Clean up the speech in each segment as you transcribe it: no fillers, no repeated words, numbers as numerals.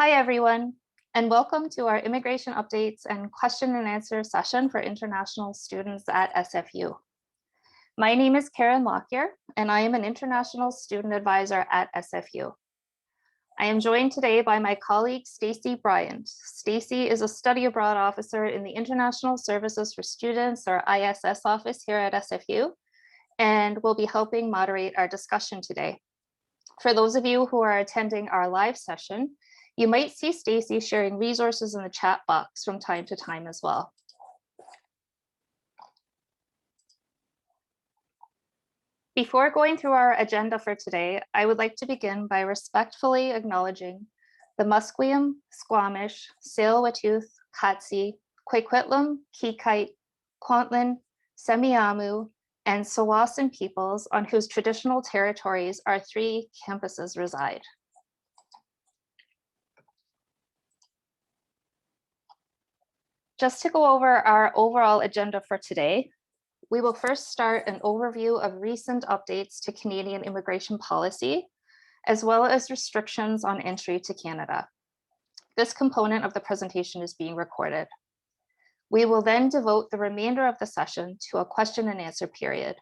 Hi, everyone, and welcome to our immigration updates and question and answer session for international students at SFU. My name is Karen Lockyer, and I am an international student advisor at SFU. I am joined today by my colleague, Stacey Bryant. Stacey is a study abroad officer in the International Services for Students, or ISS office here at SFU, and will be helping moderate our discussion today. For those of you who are attending our live session, you might see Stacey sharing resources in the chat box from time to time as well. Before going through our agenda for today, I would like to begin by respectfully acknowledging the Musqueam, Squamish, Tsleil-Waututh, Katsi, Coquitlam, Kikite, Kwantlen, Semiahmoo, and Tsawwassen peoples on whose traditional territories our three campuses reside. Just to go over our overall agenda for today, we will first start an overview of recent updates to Canadian immigration policy, as well as restrictions on entry to Canada. This component of the presentation is being recorded. We will then devote the remainder of the session to a question and answer period.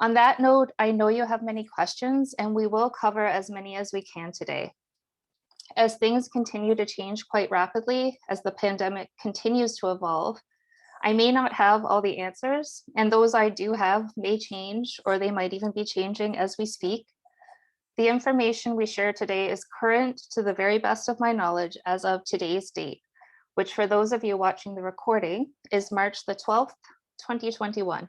On that note, I know you have many questions, and we will cover as many as we can today. As things continue to change quite rapidly, as the pandemic continues to evolve, I may not have all the answers, and those I do have may change, or they might even be changing as we speak. The information we share today is current to the very best of my knowledge as of today's date, which for those of you watching the recording is March the 12th, 2021.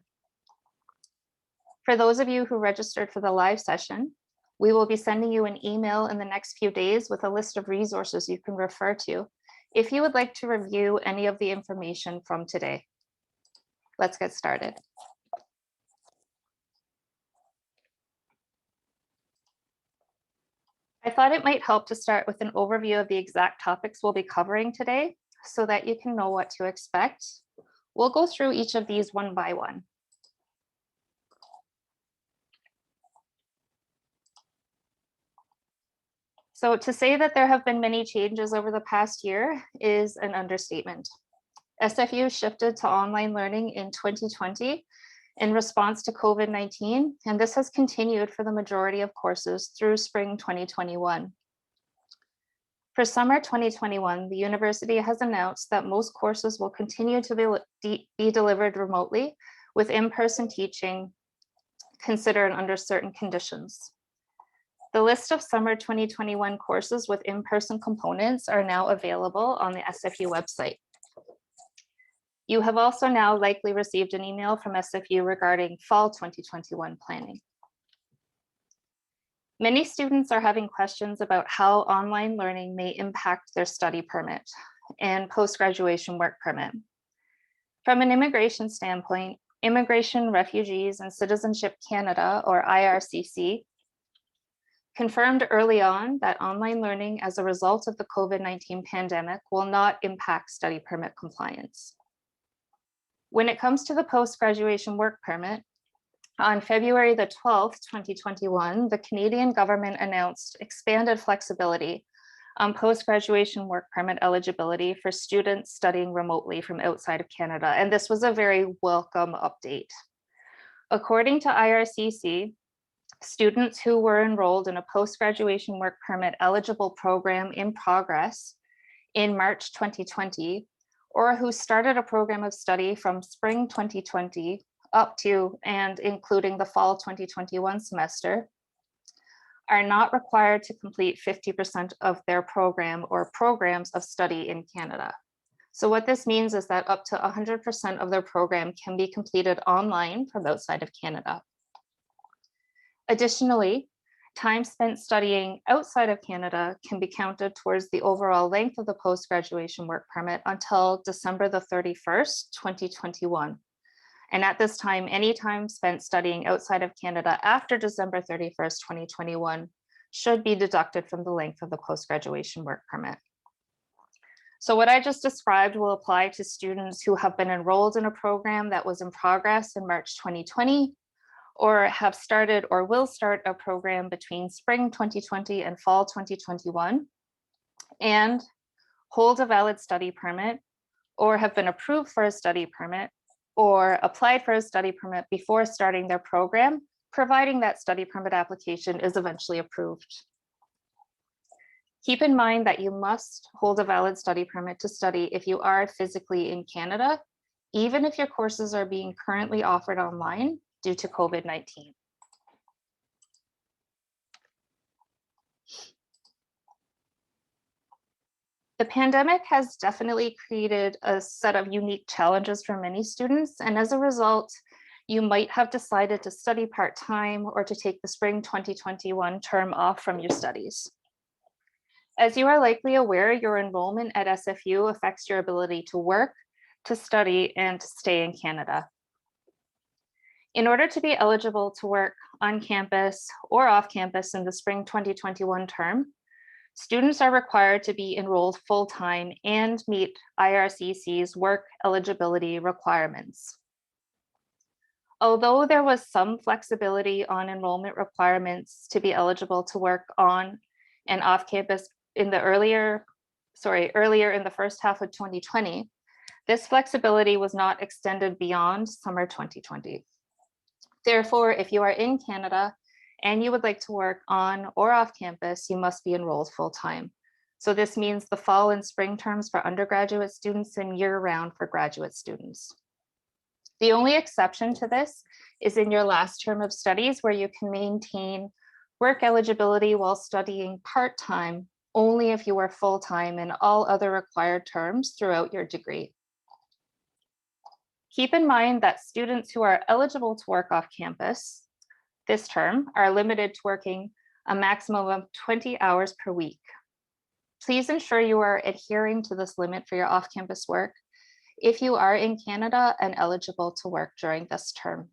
For those of you who registered for the live session, we will be sending you an email in the next few days with a list of resources you can refer to if you would like to review any of the information from today. Let's get started. I thought it might help to start with an overview of the exact topics we'll be covering today so that you can know what to expect. We'll go through each of these one by one. So to say that there have been many changes over the past year is an understatement. SFU shifted to online learning in 2020 in response to COVID-19, and this has continued for the majority of courses through spring 2021. For summer 2021, the university has announced that most courses will continue to be delivered remotely, with in-person teaching considered under certain conditions. The list of summer 2021 courses with in-person components are now available on the SFU website. You have also now likely received an email from SFU regarding fall 2021 planning. Many students are having questions about how online learning may impact their study permit and post-graduation work permit. From an immigration standpoint, Immigration, Refugees, and Citizenship Canada, or IRCC, confirmed early on that online learning as a result of the COVID-19 pandemic will not impact study permit compliance. When it comes to the post-graduation work permit, on February the 12th, 2021, the Canadian government announced expanded flexibility on post-graduation work permit eligibility for students studying remotely from outside of Canada, and this was a very welcome update. According to IRCC, students who were enrolled in a post-graduation work permit eligible program in progress in March 2020, or who started a program of study from spring 2020 up to and including the fall 2021 semester, are not required to complete 50% of their program or programs of study in Canada. So what this means is that up to 100% of their program can be completed online from outside of Canada. Additionally, time spent studying outside of Canada can be counted towards the overall length of the post-graduation work permit until December the 31st, 2021. And at this time, any time spent studying outside of Canada after December 31st, 2021 should be deducted from the length of the post-graduation work permit. So what I just described will apply to students who have been enrolled in a program that was in progress in March 2020, or have started or will start a program between spring 2020 and fall 2021, and hold a valid study permit, or have been approved for a study permit, or applied for a study permit before starting their program, providing that study permit application is eventually approved. Keep in mind that you must hold a valid study permit to study if you are physically in Canada, even if your courses are being currently offered online due to COVID-19. The pandemic has definitely created a set of unique challenges for many students, and as a result, you might have decided to study part-time or to take the spring 2021 term off from your studies. As you are likely aware, your enrollment at SFU affects your ability to work, to study, and to stay in Canada. In order to be eligible to work on campus or off campus in the spring 2021 term, students are required to be enrolled full-time and meet IRCC's work eligibility requirements. Although there was some flexibility on enrollment requirements to be eligible to work on and off campus in the earlier in the first half of 2020, this flexibility was not extended beyond summer 2020. Therefore, if you are in Canada and you would like to work on or off campus, you must be enrolled full-time. So this means the fall and spring terms for undergraduate students and year-round for graduate students. The only exception to this is in your last term of studies, where you can maintain work eligibility while studying part-time only if you are full-time in all other required terms throughout your degree. Keep in mind that students who are eligible to work off campus this term are limited to working a maximum of 20 hours per week. Please ensure you are adhering to this limit for your off-campus work if you are in Canada and eligible to work during this term.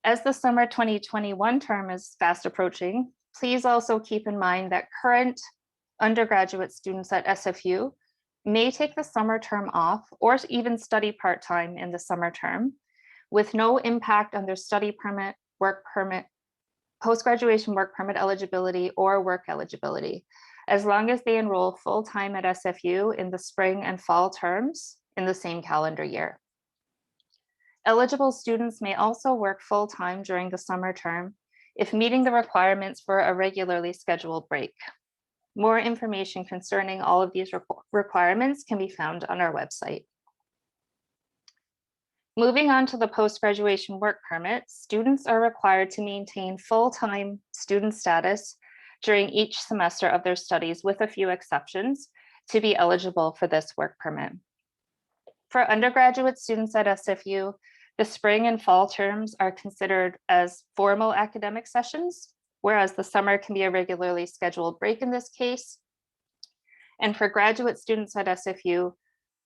As the summer 2021 term is fast approaching, please also keep in mind that current undergraduate students at SFU may take the summer term off or even study part-time in the summer term with no impact on their study permit, work permit, post-graduation work permit eligibility, or work eligibility, as long as they enroll full-time at SFU in the spring and fall terms in the same calendar year. Eligible students may also work full-time during the summer term if meeting the requirements for a regularly scheduled break. More information concerning all of these requirements can be found on our website. Moving on to the post-graduation work permit, students are required to maintain full-time student status during each semester of their studies, with a few exceptions, to be eligible for this work permit. For undergraduate students at SFU, the spring and fall terms are considered as formal academic sessions, whereas the summer can be a regularly scheduled break in this case. And for graduate students at SFU,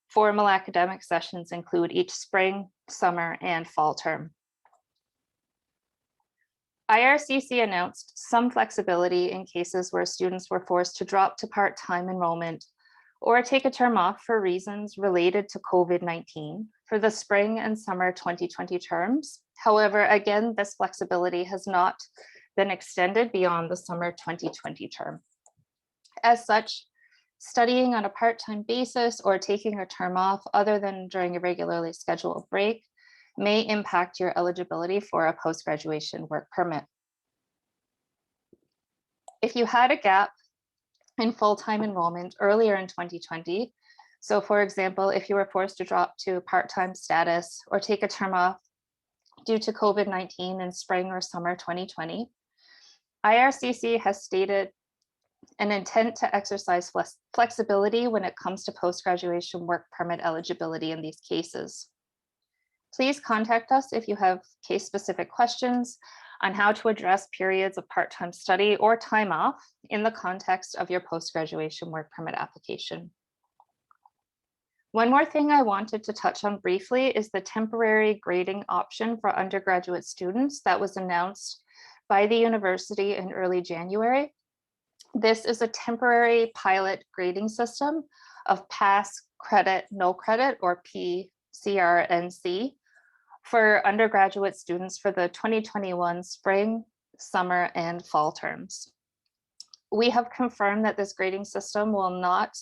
formal academic sessions include each spring, summer, and fall term. IRCC announced some flexibility in cases where students were forced to drop to part-time enrollment or take a term off for reasons related to COVID-19 for the spring and summer 2020 terms. However, again, this flexibility has not been extended beyond the summer 2020 term. As such, studying on a part-time basis or taking a term off other than during a regularly scheduled break may impact your eligibility for a post-graduation work permit. If you had a gap in full-time enrollment earlier in 2020, so for example, if you were forced to drop to part-time status or take a term off due to COVID-19 in spring or summer 2020, IRCC has stated an intent to exercise flexibility when it comes to post-graduation work permit eligibility in these cases. Please contact us if you have case-specific questions on how to address periods of part-time study or time off in the context of your post-graduation work permit application. One more thing I wanted to touch on briefly is the temporary grading option for undergraduate students that was announced by the university in early January. This is a temporary pilot grading system of pass, credit, no credit, or PCRNC for undergraduate students for the 2021 spring, summer, and fall terms. We have confirmed that this grading system will not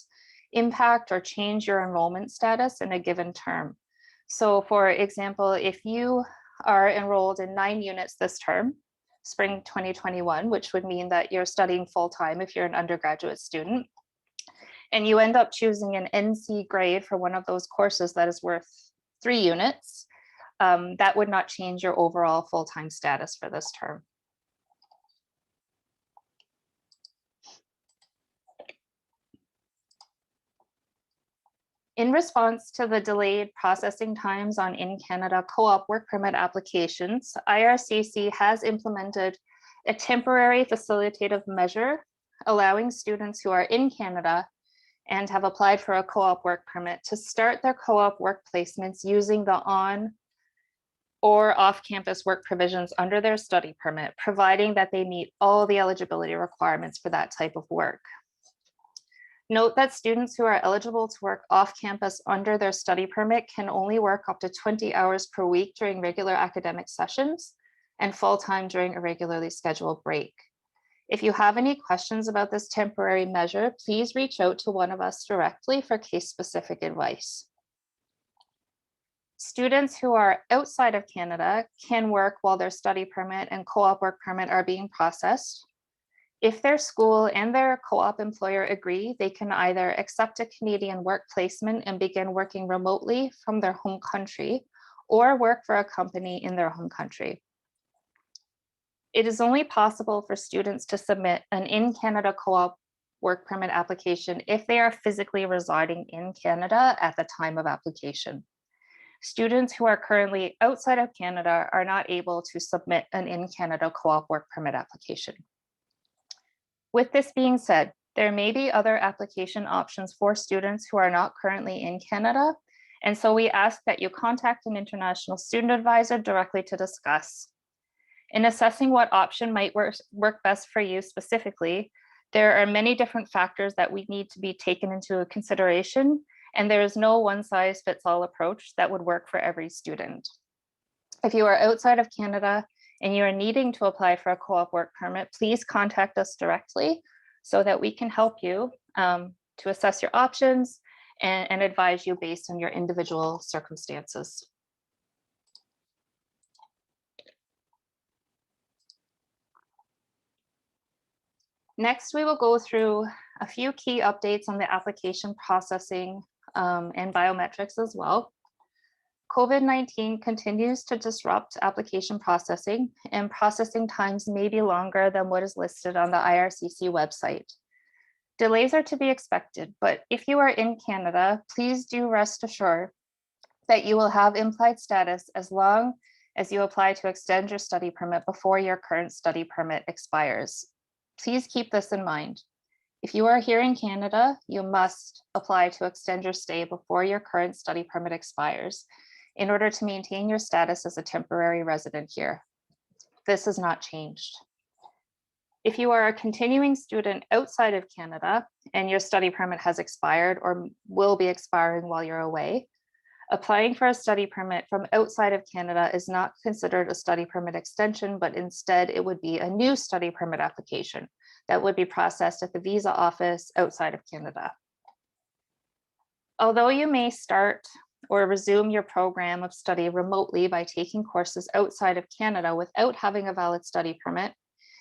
impact or change your enrollment status in a given term. So for example, if you are enrolled in 9 units this term, spring 2021, which would mean that you're studying full-time if you're an undergraduate student, and you end up choosing an NC grade for one of those courses that is worth 3 units, that would not change your overall full-time status for this term. In response to the delayed processing times on in-Canada co-op work permit applications, IRCC has implemented a temporary facilitative measure allowing students who are in Canada and have applied for a co-op work permit to start their co-op work placements using the on or off-campus work provisions under their study permit, providing that they meet all the eligibility requirements for that type of work. Note that students who are eligible to work off campus under their study permit can only work up to 20 hours per week during regular academic sessions and full-time during a regularly scheduled break. If you have any questions about this temporary measure, please reach out to one of us directly for case-specific advice. Students who are outside of Canada can work while their study permit and co-op work permit are being processed. If their school and their co-op employer agree, they can either accept a Canadian work placement and begin working remotely from their home country or work for a company in their home country. It is only possible for students to submit an in-Canada co-op work permit application if they are physically residing in Canada at the time of application. Students who are currently outside of Canada are not able to submit an in-Canada co-op work permit application. With this being said, there may be other application options for students who are not currently in Canada, and so we ask that you contact an international student advisor directly to discuss. In assessing what option might work best for you specifically, there are many different factors that we need to be taken into consideration, and there is no one-size-fits-all approach that would work for every student. If you are outside of Canada and you are needing to apply for a co-op work permit, please contact us directly so that we can help you to assess your options and advise you based on your individual circumstances. Next, we will go through a few key updates on the application processing and biometrics as well. COVID-19 continues to disrupt application processing, and processing times may be longer than what is listed on the IRCC website. Delays are to be expected, but if you are in Canada, please do rest assured that you will have implied status as long as you apply to extend your study permit before your current study permit expires. Please keep this in mind. If you are here in Canada, you must apply to extend your stay before your current study permit expires in order to maintain your status as a temporary resident here. This has not changed. If you are a continuing student outside of Canada and your study permit has expired or will be expiring while you're away, applying for a study permit from outside of Canada is not considered a study permit extension, but instead it would be a new study permit application that would be processed at the visa office outside of Canada. Although you may start or resume your program of study remotely by taking courses outside of Canada without having a valid study permit,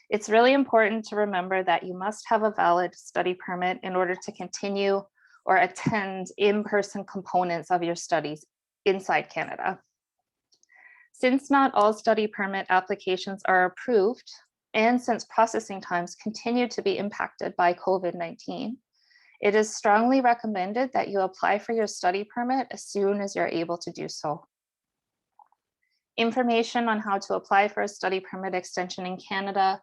it's really important to remember that you must have a valid study permit in order to continue or attend in-person components of your studies inside Canada. Since not all study permit applications are approved, and since processing times continue to be impacted by COVID-19, it is strongly recommended that you apply for your study permit as soon as you're able to do so. Information on how to apply for a study permit extension in Canada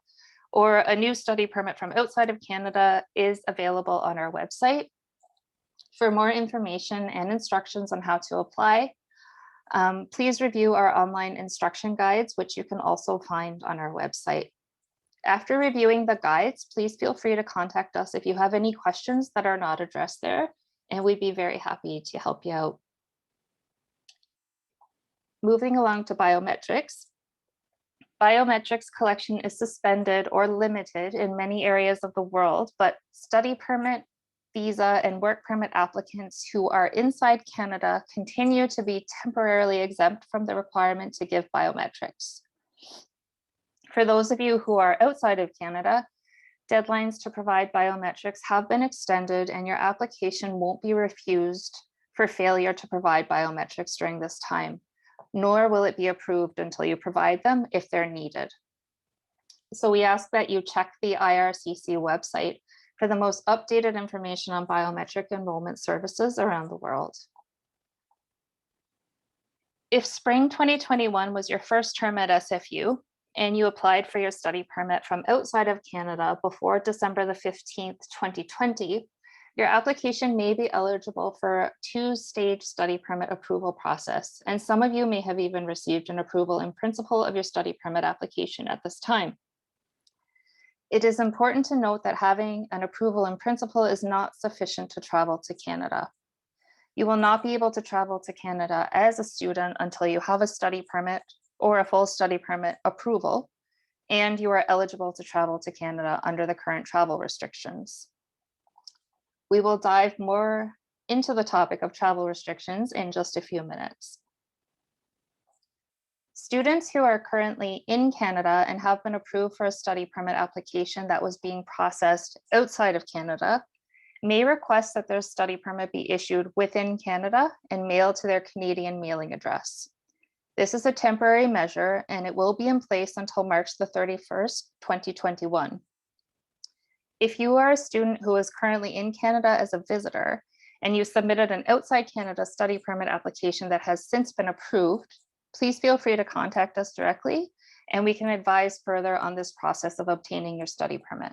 or a new study permit from outside of Canada is available on our website. For more information and instructions on how to apply, please review our online instruction guides, which you can also find on our website. After reviewing the guides, please feel free to contact us if you have any questions that are not addressed there, and we'd be very happy to help you out. Moving along to biometrics. Biometrics collection is suspended or limited in many areas of the world, but study permit, visa, and work permit applicants who are inside Canada continue to be temporarily exempt from the requirement to give biometrics. For those of you who are outside of Canada, deadlines to provide biometrics have been extended and your application won't be refused for failure to provide biometrics during this time, nor will it be approved until you provide them if they're needed. So we ask that you check the IRCC website for the most updated information on biometric enrollment services around the world. If spring 2021 was your first term at SFU and you applied for your study permit from outside of Canada before December the 15th, 2020, your application may be eligible for a two-stage study permit approval process, and some of you may have even received an approval in principle of your study permit application at this time. It is important to note that having an approval in principle is not sufficient to travel to Canada. You will not be able to travel to Canada as a student until you have a study permit or a full study permit approval, and you are eligible to travel to Canada under the current travel restrictions. We will dive more into the topic of travel restrictions in just a few minutes. Students who are currently in Canada and have been approved for a study permit application that was being processed outside of Canada may request that their study permit be issued within Canada and mailed to their Canadian mailing address. This is a temporary measure and it will be in place until March the 31st, 2021. If you are a student who is currently in Canada as a visitor and you submitted an outside Canada study permit application that has since been approved, please feel free to contact us directly and we can advise further on this process of obtaining your study permit.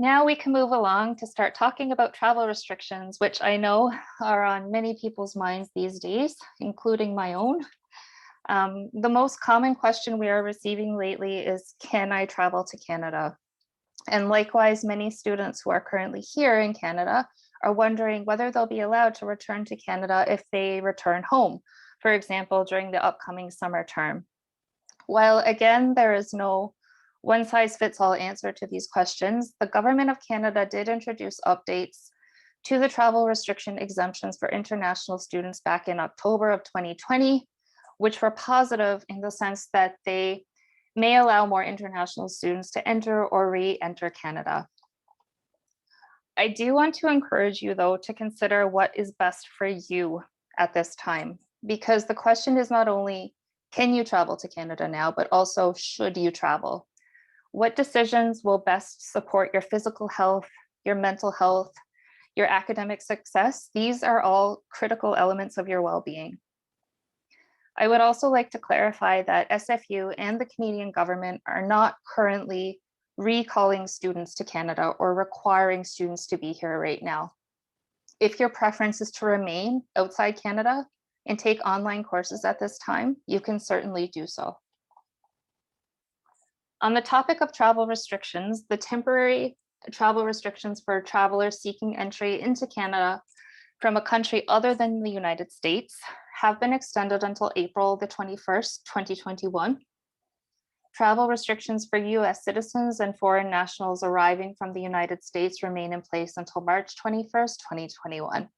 Now we can move along to start talking about travel restrictions, which I know are on many people's minds these days, including my own. The most common question we are receiving lately is, can I travel to Canada? And likewise, many students who are currently here in Canada are wondering whether they'll be allowed to return to Canada if they return home, for example, during the upcoming summer term. While again, there is no one-size-fits-all answer to these questions, the Government of Canada did introduce updates to the travel restriction exemptions for international students back in October of 2020, which were positive in the sense that they may allow more international students to enter or re-enter Canada. I do want to encourage you, though, to consider what is best for you at this time, because the question is not only, can you travel to Canada now, but also, should you travel? What decisions will best support your physical health, your mental health, your academic success? These are all critical elements of your well-being. I would also like to clarify that SFU and the Canadian government are not currently recalling students to Canada or requiring students to be here right now. If your preference is to remain outside Canada and take online courses at this time, you can certainly do so. On the topic of travel restrictions, the temporary travel restrictions for travelers seeking entry into Canada from a country other than the United States have been extended until April the 21st, 2021. Travel restrictions for US citizens and foreign nationals arriving from the United States remain in place until March 21st, 2021.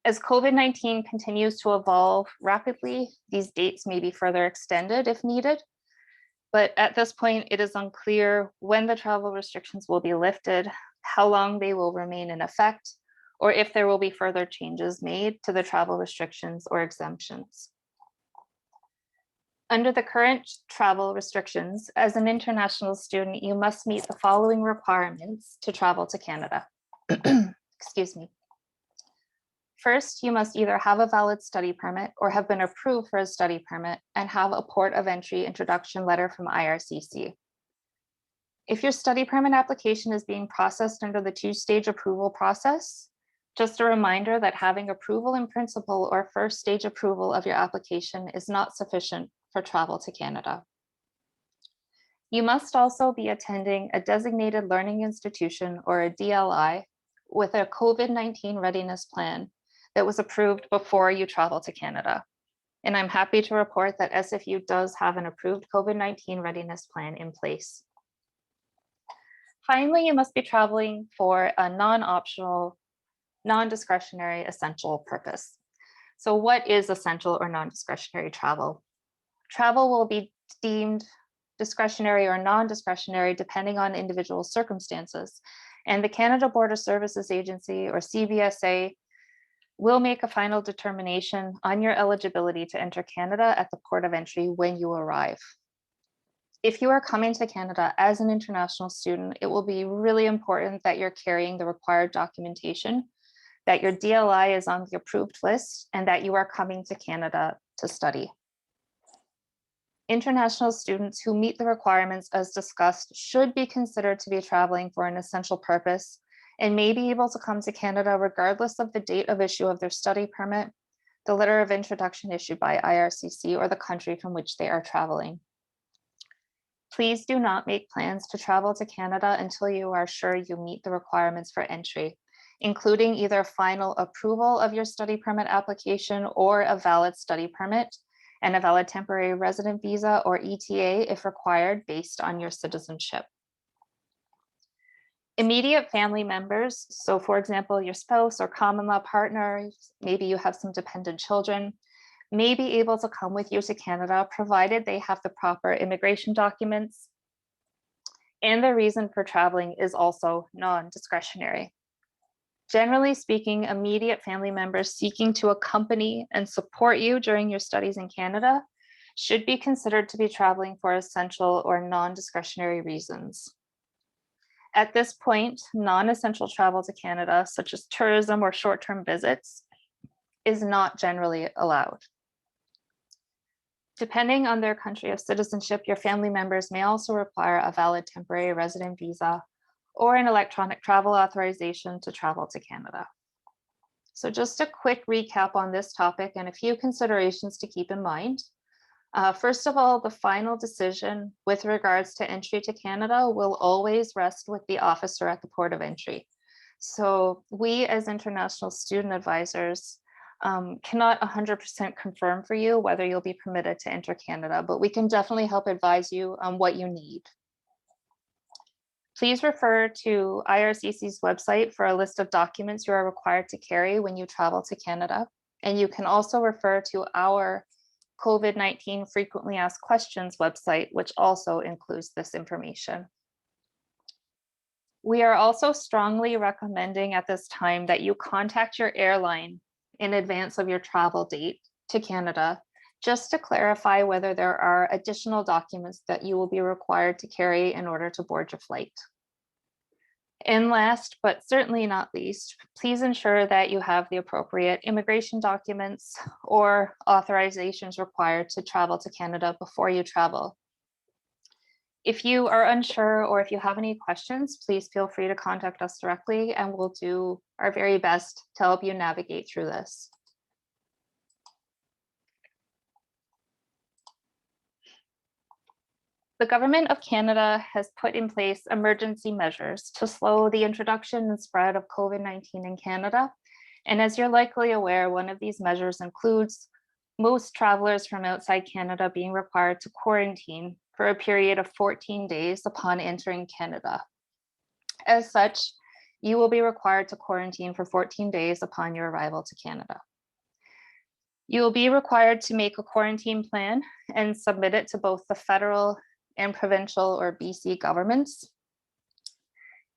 As COVID-19 continues to evolve rapidly, these dates may be further extended if needed. But at this point, it is unclear when the travel restrictions will be lifted, how long they will remain in effect, or if there will be further changes made to the travel restrictions or exemptions. Under the current travel restrictions, as an international student, you must meet the following requirements to travel to Canada. Excuse me. First, you must either have a valid study permit or have been approved for a study permit and have a port of entry introduction letter from IRCC. If your study permit application is being processed under the two-stage approval process, just a reminder that having approval in principle or first stage approval of your application is not sufficient for travel to Canada. You must also be attending a designated learning institution or a DLI with a COVID-19 readiness plan that was approved before you travel to Canada. And I'm happy to report that SFU does have an approved COVID-19 readiness plan in place. Finally, you must be traveling for a non-optional, non-discretionary essential purpose. So what is essential or non-discretionary travel? Travel will be deemed discretionary or non-discretionary depending on individual circumstances. And the Canada Border Services Agency, or CBSA, will make a final determination on your eligibility to enter Canada at the port of entry when you arrive. If you are coming to Canada as an international student, it will be really important that you're carrying the required documentation, that your DLI is on the approved list, and that you are coming to Canada to study. International students who meet the requirements as discussed should be considered to be traveling for an essential purpose and may be able to come to Canada regardless of the date of issue of their study permit, the letter of introduction issued by IRCC, or the country from which they are traveling. Please do not make plans to travel to Canada until you are sure you meet the requirements for entry, including either final approval of your study permit application or a valid study permit, and a valid temporary resident visa, or ETA, if required, based on your citizenship. Immediate family members, so for example, your spouse or common law partner, maybe you have some dependent children, may be able to come with you to Canada, provided they have the proper immigration documents. And the reason for traveling is also non-discretionary. Generally speaking, immediate family members seeking to accompany and support you during your studies in Canada should be considered to be traveling for essential or non-discretionary reasons. At this point, non-essential travel to Canada, such as tourism or short-term visits, is not generally allowed. Depending on their country of citizenship, your family members may also require a valid temporary resident visa or an electronic travel authorization to travel to Canada. So just a quick recap on this topic and a few considerations to keep in mind. First of all, the final decision with regards to entry to Canada will always rest with the officer at the port of entry. So we as international student advisors cannot 100% confirm for you whether you'll be permitted to enter Canada, but we can definitely help advise you on what you need. Please refer to IRCC's website for a list of documents you are required to carry when you travel to Canada. And you can also refer to our COVID-19 frequently asked questions website, which also includes this information. We are also strongly recommending at this time that you contact your airline in advance of your travel date to Canada, just to clarify whether there are additional documents that you will be required to carry in order to board your flight. And last, but certainly not least, please ensure that you have the appropriate immigration documents or authorizations required to travel to Canada before you travel. If you are unsure or if you have any questions, please feel free to contact us directly and we'll do our very best to help you navigate through this. The Government of Canada has put in place emergency measures to slow the introduction and spread of COVID-19 in Canada. And as you're likely aware, one of these measures includes most travelers from outside Canada being required to quarantine for a period of 14 days upon entering Canada. As such, you will be required to quarantine for 14 days upon your arrival to Canada. You will be required to make a quarantine plan and submit it to both the federal and provincial or BC governments.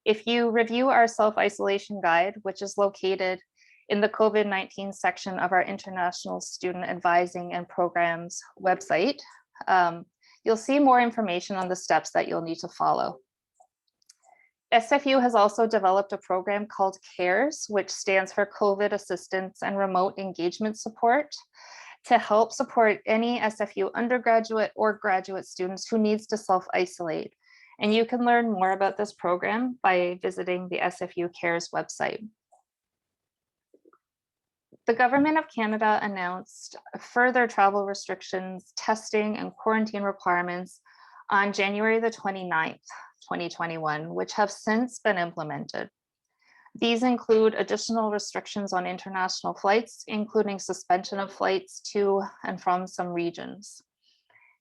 If you review our self-isolation guide, which is located in the COVID-19 section of our International Student Advising and Programs website, you'll see more information on the steps that you'll need to follow. SFU has also developed a program called CARES, which stands for COVID Assistance and Remote Engagement Support, to help support any SFU undergraduate or graduate students who needs to self-isolate. And you can learn more about this program by visiting the SFU CARES website. The Government of Canada announced further travel restrictions, testing, and quarantine requirements on January the 29th, 2021, which have since been implemented. These include additional restrictions on international flights, including suspension of flights to and from some regions.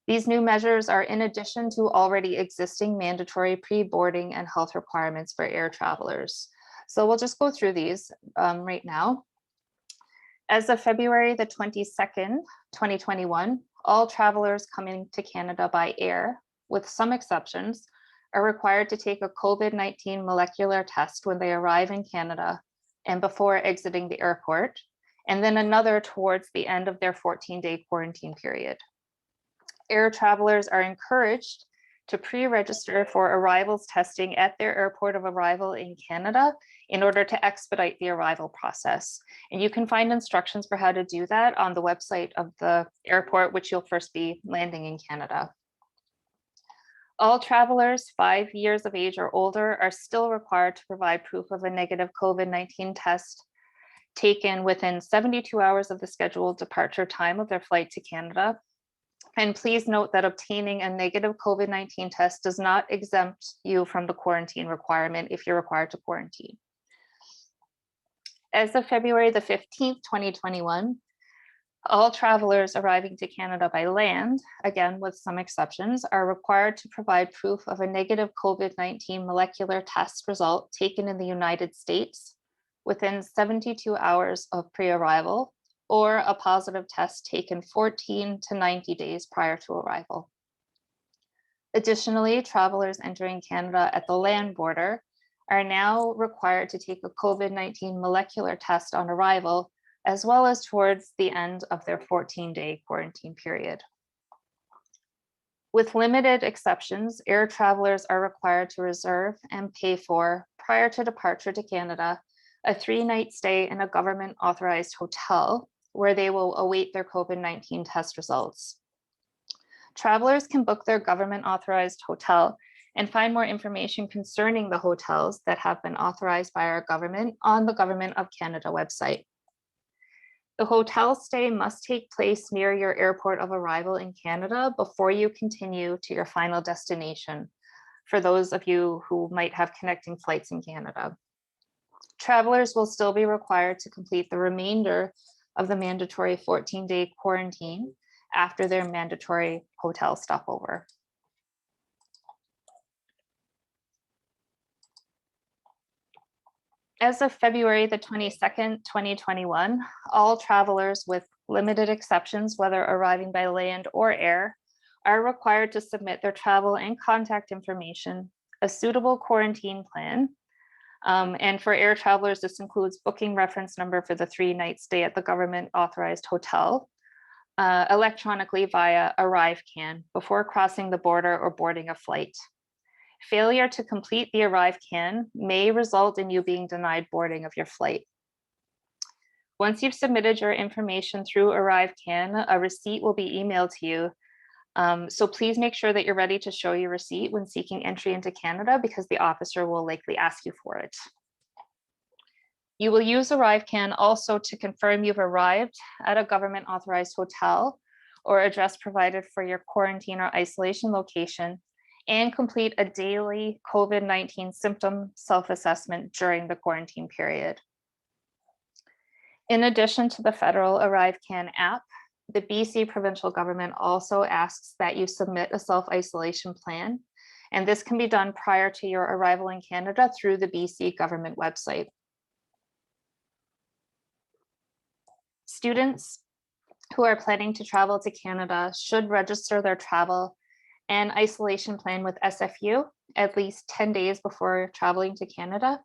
These new measures are in addition to already existing mandatory pre-boarding and health requirements for air travelers. So we'll just go through these right now. As of February the 22nd, 2021, all travelers coming to Canada by air, with some exceptions, are required to take a COVID-19 molecular test when they arrive in Canada and before exiting the airport, and then another towards the end of their 14-day quarantine period. Air travelers are encouraged to pre-register for arrivals testing at their airport of arrival in Canada in order to expedite the arrival process. And you can find instructions for how to do that on the website of the airport, which you'll first be landing in Canada. All travelers 5 years of age or older are still required to provide proof of a negative COVID-19 test taken within 72 hours of the scheduled departure time of their flight to Canada. And please note that obtaining a negative COVID-19 test does not exempt you from the quarantine requirement if you're required to quarantine. As of February the 15th, 2021, all travelers arriving to Canada by land, again with some exceptions, are required to provide proof of a negative COVID-19 molecular test result taken in the United States within 72 hours of pre-arrival, or a positive test taken 14 to 90 days prior to arrival. Additionally, travelers entering Canada at the land border are now required to take a COVID-19 molecular test on arrival, as well as towards the end of their 14-day quarantine period. With limited exceptions, air travelers are required to reserve and pay for, prior to departure to Canada, a 3-night stay in a government authorized hotel where they will await their COVID-19 test results. Travelers can book their government authorized hotel and find more information concerning the hotels that have been authorized by our government on the Government of Canada website. The hotel stay must take place near your airport of arrival in Canada before you continue to your final destination, for those of you who might have connecting flights in Canada. Travelers will still be required to complete the remainder of the mandatory 14-day quarantine after their mandatory hotel stopover. As of February the 22nd, 2021, all travelers with limited exceptions, whether arriving by land or air, are required to submit their travel and contact information, a suitable quarantine plan, and for air travelers, this includes booking reference number for the 3-night stay at the government authorized hotel, electronically via ArriveCan before crossing the border or boarding a flight. Failure to complete the ArriveCan may result in you being denied boarding of your flight. Once you've submitted your information through ArriveCan, a receipt will be emailed to you. So please make sure that you're ready to show your receipt when seeking entry into Canada, because the officer will likely ask you for it. You will use ArriveCan also to confirm you've arrived at a government authorized hotel or address provided for your quarantine or isolation location, and complete a daily COVID-19 symptom self-assessment during the quarantine period. In addition to the federal ArriveCan app, the BC provincial government also asks that you submit a self-isolation plan, and this can be done prior to your arrival in Canada through the BC government website. Students who are planning to travel to Canada should register their travel and isolation plan with SFU at least 10 days before traveling to Canada.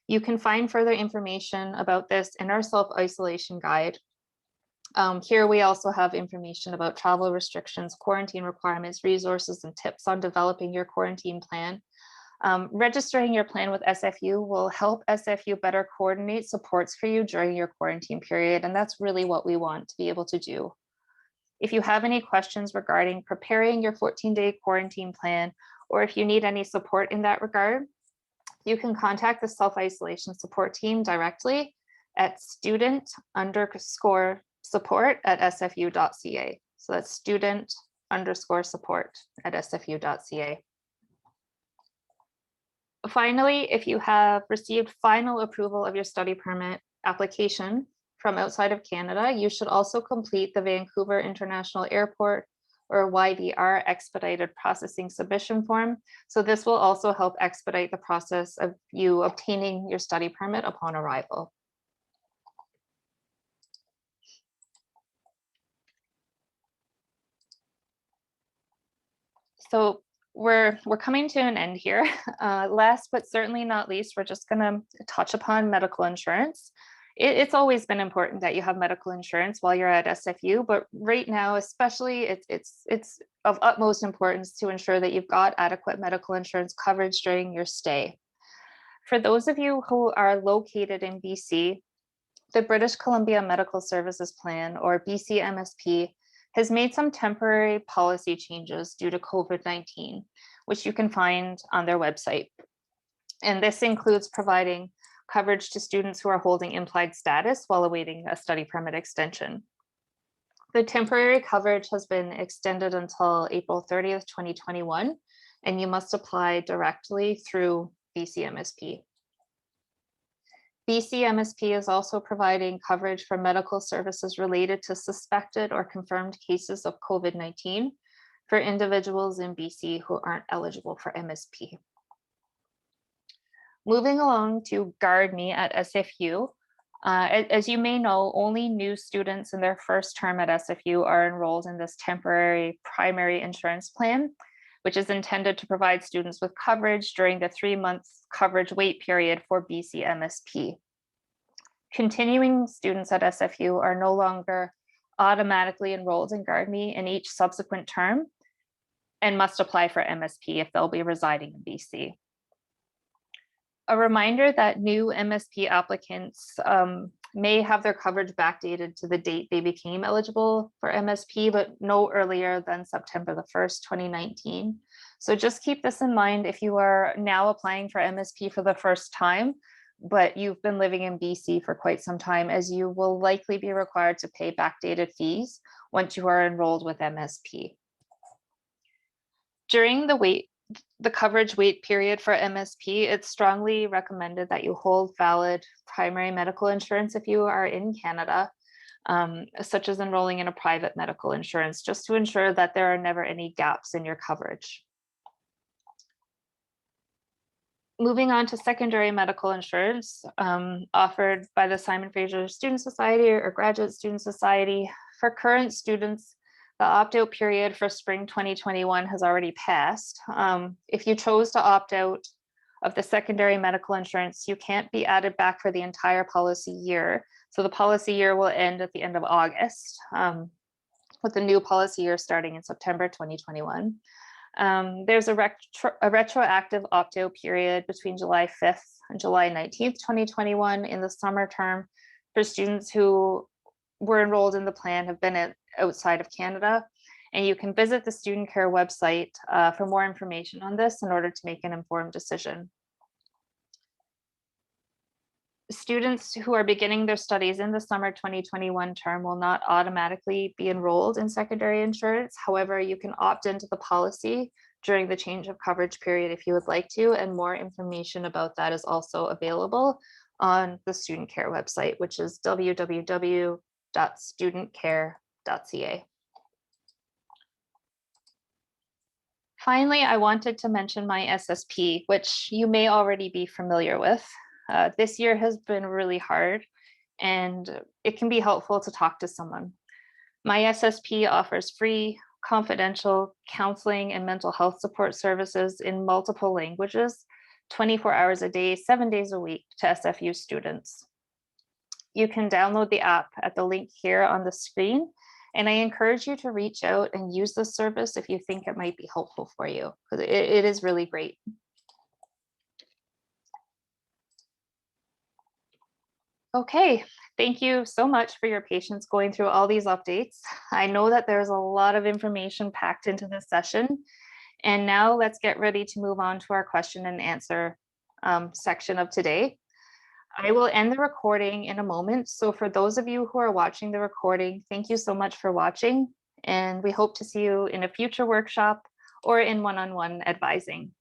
You can find further information about this in our self-isolation guide. Here we also have information about travel restrictions, quarantine requirements, resources, and tips on developing your quarantine plan. Registering your plan with SFU will help SFU better coordinate supports for you during your quarantine period, and that's really what we want to be able to do. If you have any questions regarding preparing your 14-day quarantine plan, or if you need any support in that regard, you can contact the self-isolation support team directly at student_support@sfu.ca. So that's student_support@sfu.ca. Finally, if you have received final approval of your study permit application from outside of Canada, you should also complete the Vancouver International Airport or YVR expedited processing submission form. So this will also help expedite the process of you obtaining your study permit upon arrival. So we're coming to an end here. Last but certainly not least, we're just going to touch upon medical insurance. It's always been important that you have medical insurance while you're at SFU, but right now, especially, it's of utmost importance to ensure that you've got adequate medical insurance coverage during your stay. For those of you who are located in BC, the British Columbia Medical Services Plan, or BCMSP, has made some temporary policy changes due to COVID-19, which you can find on their website. And this includes providing coverage to students who are holding implied status while awaiting a study permit extension. The temporary coverage has been extended until April 30th, 2021, and you must apply directly through BCMSP. BCMSP is also providing coverage for medical services related to suspected or confirmed cases of COVID-19 for individuals in BC who aren't eligible for MSP. Moving along to GuardMe at SFU, as you may know, only new students in their first term at SFU are enrolled in this temporary primary insurance plan, which is intended to provide students with coverage during the 3-month coverage wait period for BCMSP. Continuing students at SFU are no longer automatically enrolled in GuardMe in each subsequent term and must apply for MSP if they'll be residing in BC. A reminder that new MSP applicants may have their coverage backdated to the date they became eligible for MSP, but no earlier than September the 1st, 2019. So just keep this in mind if you are now applying for MSP for the first time, but you've been living in BC for quite some time, as you will likely be required to pay backdated fees once you are enrolled with MSP. During the coverage wait period for MSP, it's strongly recommended that you hold valid primary medical insurance if you are in Canada, such as enrolling in a private medical insurance, just to ensure that there are never any gaps in your coverage. Moving on to secondary medical insurance offered by the Simon Fraser Student Society or Graduate Student Society. For current students, the opt-out period for spring 2021 has already passed. If you chose to opt out of the secondary medical insurance, you can't be added back for the entire policy year. So the policy year will end at the end of August, with the new policy year starting in September 2021. There's a retroactive opt-out period between July 5th and July 19th, 2021 in the summer term for students who were enrolled in the plan have been outside of Canada. And you can visit the Student Care website for more information on this in order to make an informed decision. Students who are beginning their studies in the summer 2021 term will not automatically be enrolled in secondary insurance. However, you can opt into the policy during the change of coverage period if you would like to, and more information about that is also available on the Student Care website, which is www.studentcare.ca. Finally, I wanted to mention my SSP, which you may already be familiar with. This year has been really hard, and it can be helpful to talk to someone. My SSP offers free, confidential counseling and mental health support services in multiple languages, 24 hours a day, 7 days a week to SFU students. You can download the app at the link here on the screen, and I encourage you to reach out and use this service if you think it might be helpful for you, because it is really great. Okay, thank you so much for your patience going through all these updates. I know that there's a lot of information packed into this session. And now let's get ready to move on to our question and answer section of today. I will end the recording in a moment. So for those of you who are watching the recording, thank you so much for watching. And we hope to see you in a future workshop or in one-on-one advising.